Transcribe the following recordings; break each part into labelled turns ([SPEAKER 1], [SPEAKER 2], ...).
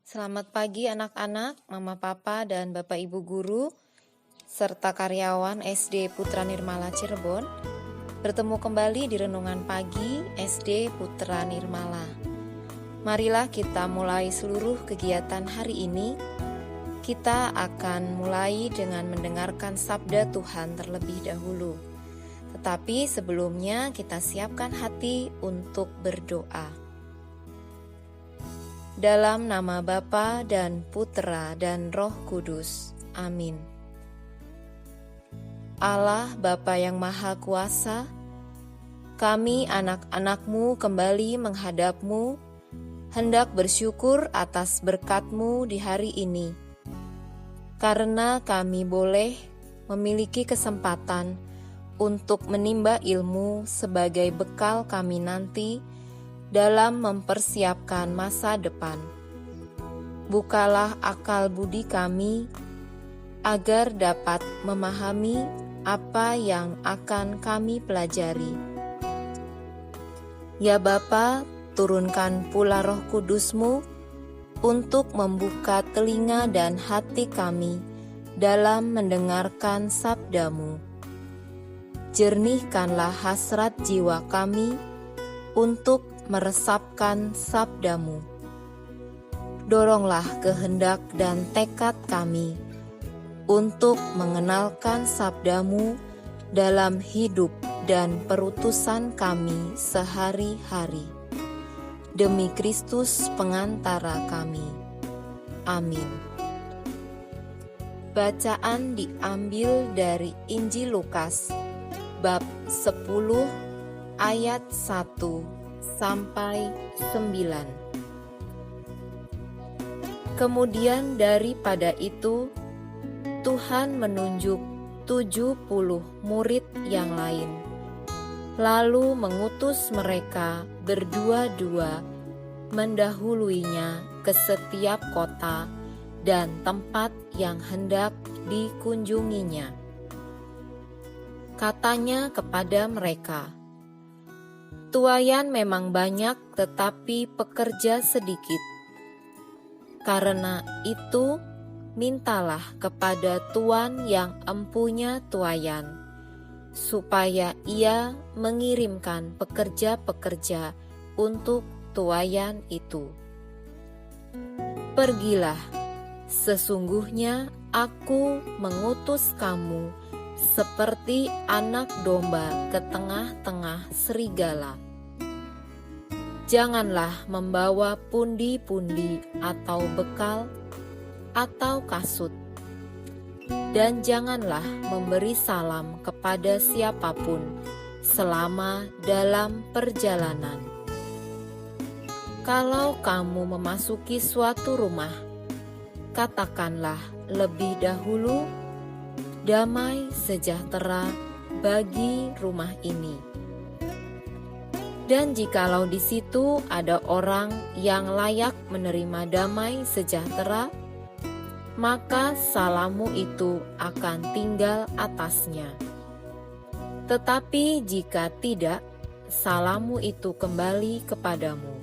[SPEAKER 1] Selamat pagi anak-anak, Mama Papa dan Bapak Ibu Guru, serta karyawan SD Putra Nirmala Cirebon. Bertemu kembali di Renungan Pagi SD Putra Nirmala. Marilah kita mulai seluruh kegiatan hari ini. Kita akan mulai dengan mendengarkan sabda Tuhan terlebih dahulu. Tetapi sebelumnya kita siapkan hati untuk berdoa. Dalam nama Bapa dan Putra dan Roh Kudus. Amin. Allah Bapa yang Maha Kuasa, kami anak-anak-Mu kembali menghadap-Mu, hendak bersyukur atas berkat-Mu di hari ini. Karena kami boleh memiliki kesempatan untuk menimba ilmu sebagai bekal kami nanti dalam mempersiapkan masa depan. Bukalah akal budi kami agar dapat memahami apa yang akan kami pelajari. Ya Bapa, turunkan pula Roh Kudus-Mu untuk membuka telinga dan hati kami dalam mendengarkan sabda-Mu. Jernihkanlah hasrat jiwa kami untuk meresapkan sabda-Mu. Doronglah kehendak dan tekad kami untuk mengenalkan sabda-Mu dalam hidup dan perutusan kami sehari-hari. Demi Kristus pengantara kami. Amin. Bacaan diambil dari Injil Lukas, bab 10 ayat 1 sampai 9. Kemudian daripada itu, Tuhan menunjuk 70 murid yang lain, lalu mengutus mereka berdua-dua mendahuluinya ke setiap kota dan tempat yang hendak dikunjunginya. Katanya kepada mereka, "Tuaian memang banyak, tetapi pekerja sedikit. Karena itu, mintalah kepada Tuan yang empunya tuaian, supaya ia mengirimkan pekerja-pekerja untuk tuaian itu. Pergilah, sesungguhnya aku mengutus kamu seperti anak domba ke tengah-tengah serigala. Janganlah membawa pundi-pundi atau bekal atau kasut, dan janganlah memberi salam kepada siapapun selama dalam perjalanan. Kalau kamu memasuki suatu rumah, katakanlah lebih dahulu, damai sejahtera bagi rumah ini. Dan jikalau di situ ada orang yang layak menerima damai sejahtera, maka salammu itu akan tinggal atasnya. Tetapi jika tidak, salammu itu kembali kepadamu.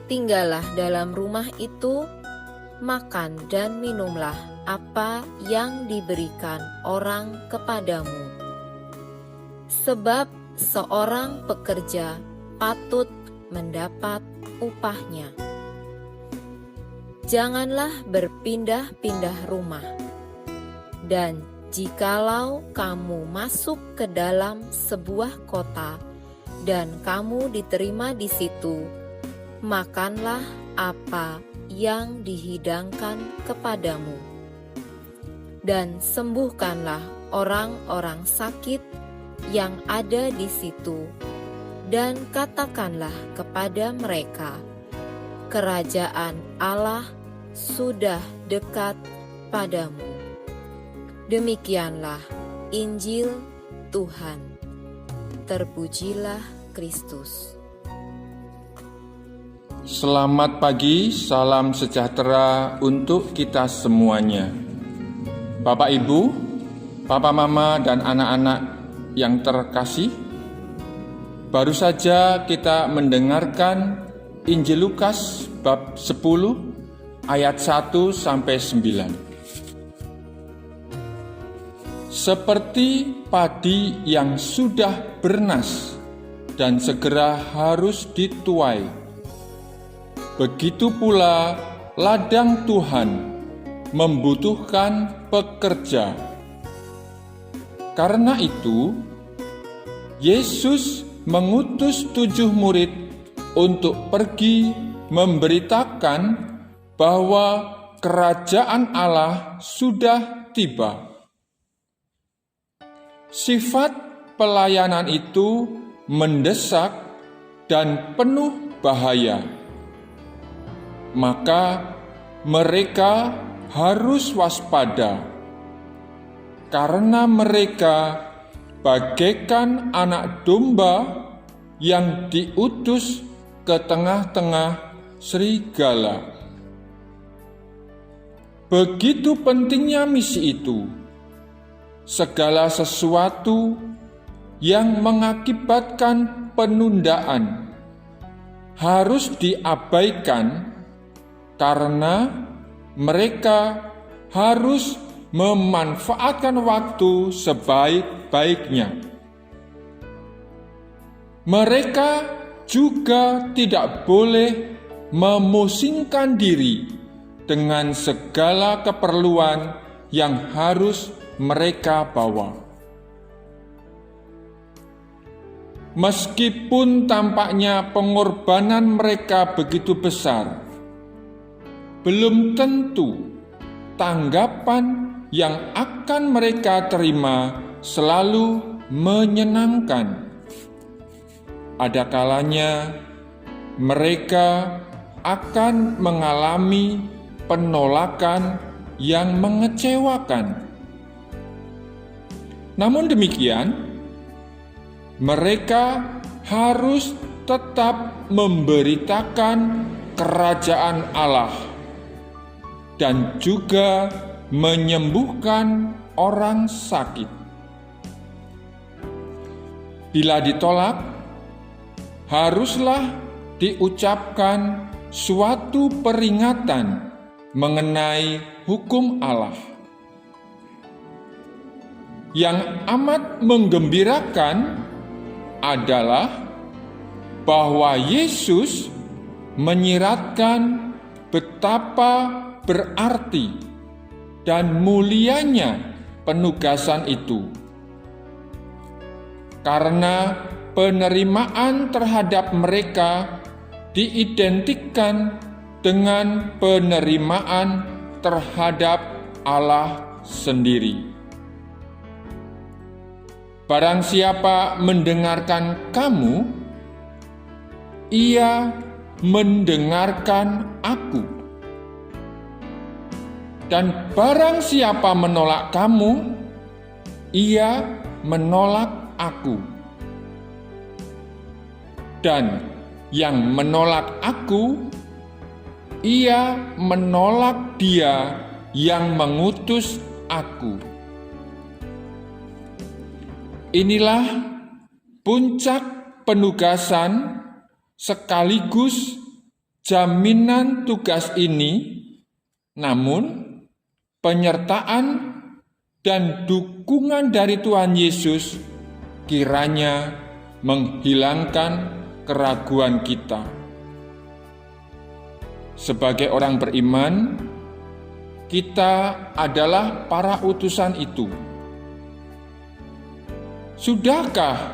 [SPEAKER 1] Tinggallah dalam rumah itu, makan dan minumlah apa yang diberikan orang kepadamu. Sebab seorang pekerja patut mendapat upahnya. Janganlah berpindah-pindah rumah. Dan jikalau kamu masuk ke dalam sebuah kota dan kamu diterima di situ, makanlah apa yang dihidangkan kepadamu. Dan sembuhkanlah orang-orang sakit yang ada di situ, dan katakanlah kepada mereka, kerajaan Allah sudah dekat padamu. Demikianlah Injil Tuhan. Terpujilah Kristus.
[SPEAKER 2] Selamat pagi, salam sejahtera untuk kita semuanya. Bapak Ibu, Papa Mama dan anak-anak yang terkasih, Baru saja kita mendengarkan Injil Lukas bab 10 ayat 1 sampai 9. Seperti padi yang sudah bernas dan segera harus dituai, begitu pula ladang Tuhan membutuhkan pekerja. Karena itu, Yesus mengutus 7 murid untuk pergi memberitakan bahwa kerajaan Allah sudah tiba. Sifat pelayanan itu mendesak dan penuh bahaya. Maka mereka harus waspada, karena mereka bagaikan anak domba yang diutus ke tengah-tengah serigala. Begitu pentingnya misi itu. Segala sesuatu yang mengakibatkan penundaan harus diabaikan karena mereka harus memanfaatkan waktu sebaik-baiknya. Mereka juga tidak boleh memusingkan diri dengan segala keperluan yang harus mereka bawa. Meskipun tampaknya pengorbanan mereka begitu besar, belum tentu tanggapan yang akan mereka terima selalu menyenangkan. Ada kalanya mereka akan mengalami penolakan yang mengecewakan. Namun demikian, mereka harus tetap memberitakan kerajaan Allah dan juga menyembuhkan orang sakit. Bila ditolak, haruslah diucapkan suatu peringatan mengenai hukum Allah. Yang amat menggembirakan adalah bahwa Yesus menyiratkan betapa berarti dan mulianya penugasan itu. Karena penerimaan terhadap mereka diidentikan dengan penerimaan terhadap Allah sendiri. Barang siapa mendengarkan kamu, ia mendengarkan aku. Dan barang siapa menolak kamu, ia menolak aku. Dan yang menolak aku, ia menolak Dia yang mengutus aku. Inilah puncak penugasan sekaligus jaminan tugas ini, namun penyertaan dan dukungan dari Tuhan Yesus kiranya menghilangkan keraguan kita. Sebagai orang beriman, kita adalah para utusan itu. Sudahkah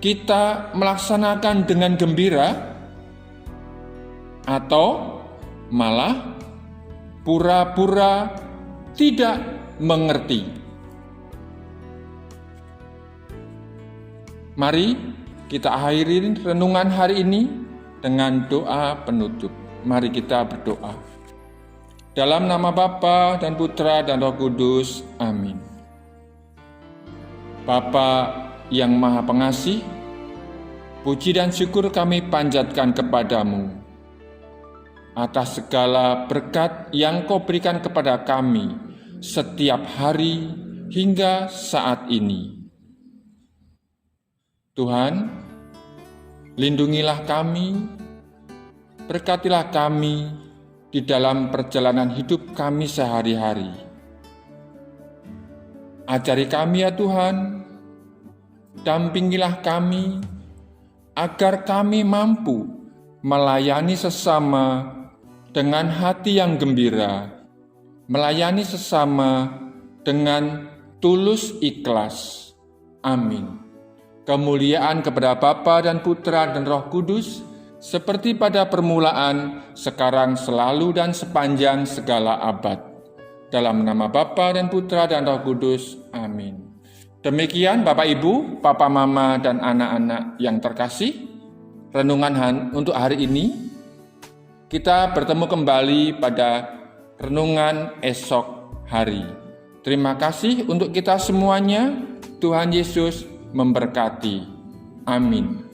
[SPEAKER 2] kita melaksanakan dengan gembira, atau malah pura-pura tidak mengerti? Mari kita akhiri renungan hari ini dengan doa penutup. Mari kita berdoa. Dalam nama Bapa dan Putra dan Roh Kudus. Amin. Bapa yang Maha Pengasih, puji dan syukur kami panjatkan kepadamu atas segala berkat yang Kau berikan kepada kami setiap hari hingga saat ini. Tuhan, Lindungilah kami, berkatilah kami di dalam perjalanan hidup kami sehari-hari. Ajari kami ya Tuhan, dampingilah kami, agar kami mampu melayani sesama dengan hati yang gembira, melayani sesama dengan tulus ikhlas. Amin. Kemuliaan kepada Bapa dan Putra dan Roh Kudus, seperti pada permulaan, sekarang, selalu, dan sepanjang segala abad. Dalam nama Bapa dan Putra dan Roh Kudus. Amin. Demikian Bapak Ibu, Papa Mama, dan anak-anak yang terkasih, renungan untuk hari ini. Kita bertemu kembali pada renungan esok hari. Terima kasih untuk kita semuanya. Tuhan Yesus memberkati. Amin.